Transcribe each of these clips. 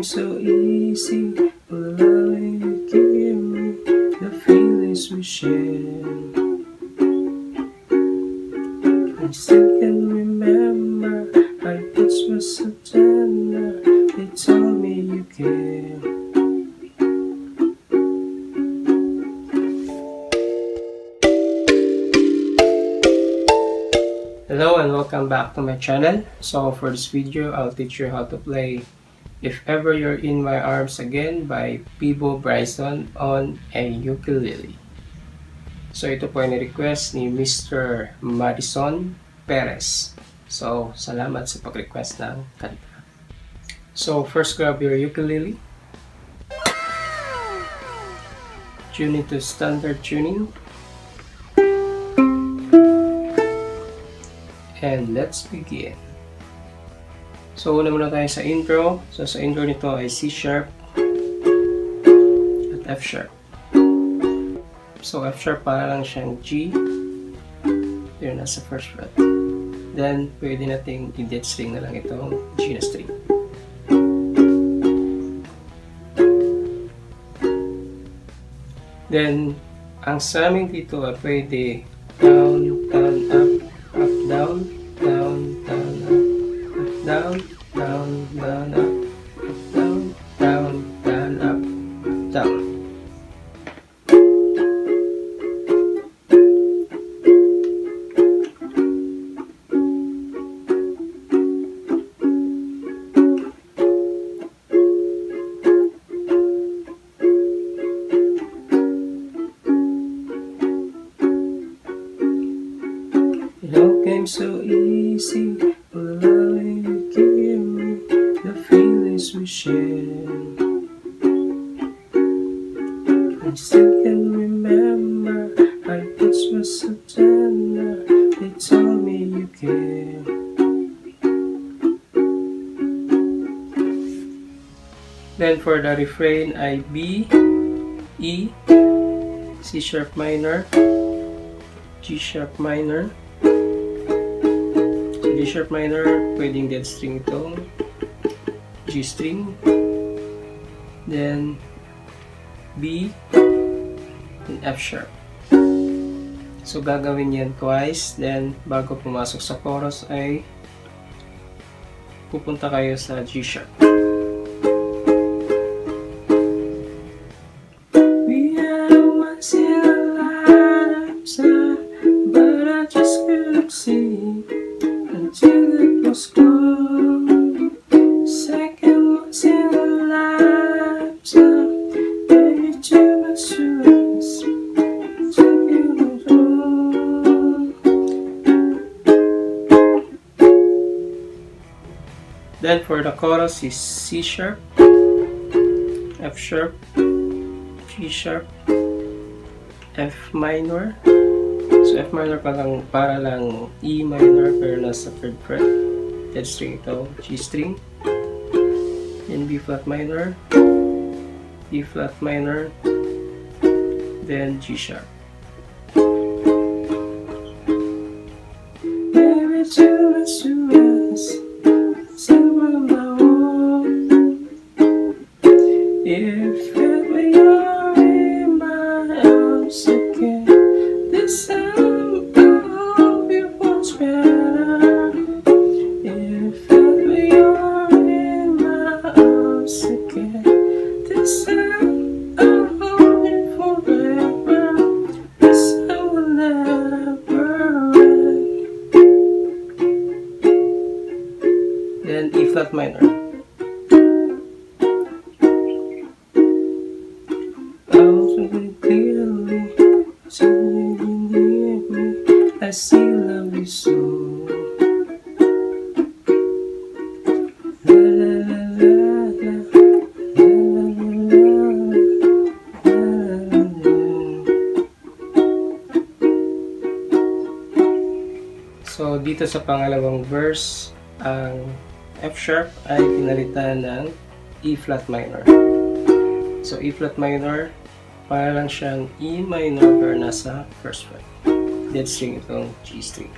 came so easy, allowing you give me the feelings we share. I still can remember our touch was so tender. They told me you care. Hello and welcome back to my channel. So for this video, I'll teach you how to play If Ever You're in My Arms Again by Peabo Bryson on a ukulele. So ito po ay ni-request ni Mr. Madison Perez. So salamat sa pag-request ng kanta. So first, grab your ukulele. Tune it to standard tuning. And let's begin. So una muna tayo sa intro. So sa intro nito ay C sharp at F sharp. So F sharp para lang siyang G. Yun, nasa first fret. Then pwede nating i-dead string na lang itong G na string. Then ang sa amin dito ay pwede down, down, up, up, down, down, down, up, down, down, down, up, down, down, down, up, down. It all came so easy, allowing you give me the feelings we share. I still can remember our touch was so tender. They told me you care. Then for the refrain ay B, E, C sharp minor, G sharp minor. G sharp minor, pwedeng dead string ito, G string, then B, and F sharp. So gagawin yan twice, then bago pumasok sa chorus ay pupunta kayo sa G sharp. We had once in a lifetime, but I just couldn't see until it was gone. Second once in a lifetime, baby, too much to ask, took you home. Then for the chorus is C sharp, F sharp, G sharp, F minor. So F minor para lang E minor pero nasa third fret. Dead string ito, G string. Then B flat minor, E flat minor, then G sharp. Baby, too much to ask, someone I want. If ever you're in my arms again, this time I hope it was better. If ever you're in my arms again, this time I hope it forever. This time will never end. Then E flat minor. I also really clearly see you near me. I still love you so. La la la la la, la la la la, la la la. So dito sa pangalawang verse, ang F sharp ay pinalitan ng E flat minor. So E flat minor, para lang siyang E minor pero nasa first fret. Dead string itong G string.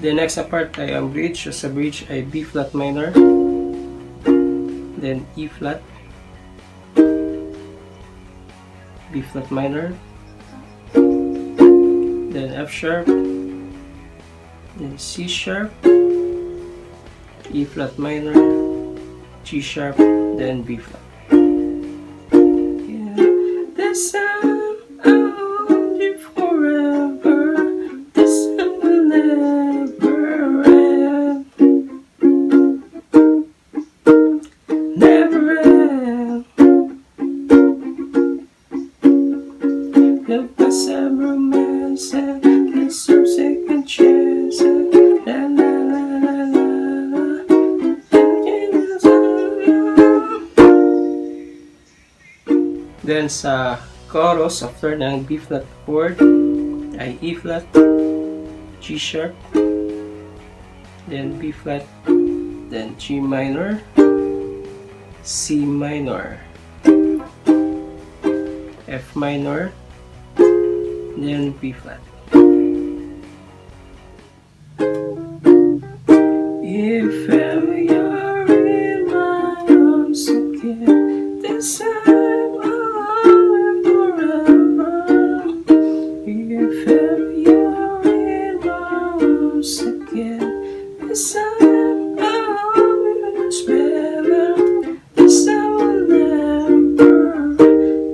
The next na part ay ang bridge. So sa bridge ay B flat minor, then E flat, B flat minor, then F sharp, then C sharp, E flat minor, G sharp, then B flat. Yeah, this time I'll hold you forever. This time will never end. Never end. Look at some romance and deserve second chances. La la la la la la. Then sa chorus, after ng B flat chord, ay E flat, G sharp, then B flat, then G minor, C minor, F minor, then B flat. If ever you're in my arms again, this time I'll live forever. If ever you're in my arms again, this time I'll be much better. This time will never.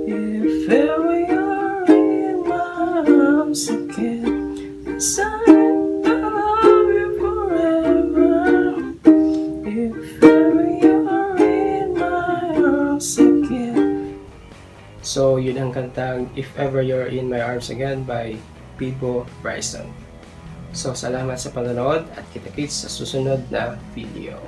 If ever you're in my arms again, this time I'll love you forever. If ever you're in my arms again. So, yun ang kantang If Ever You're in My Arms Again by Peabo Bryson. So, salamat sa panonood at kita-kits sa susunod na video.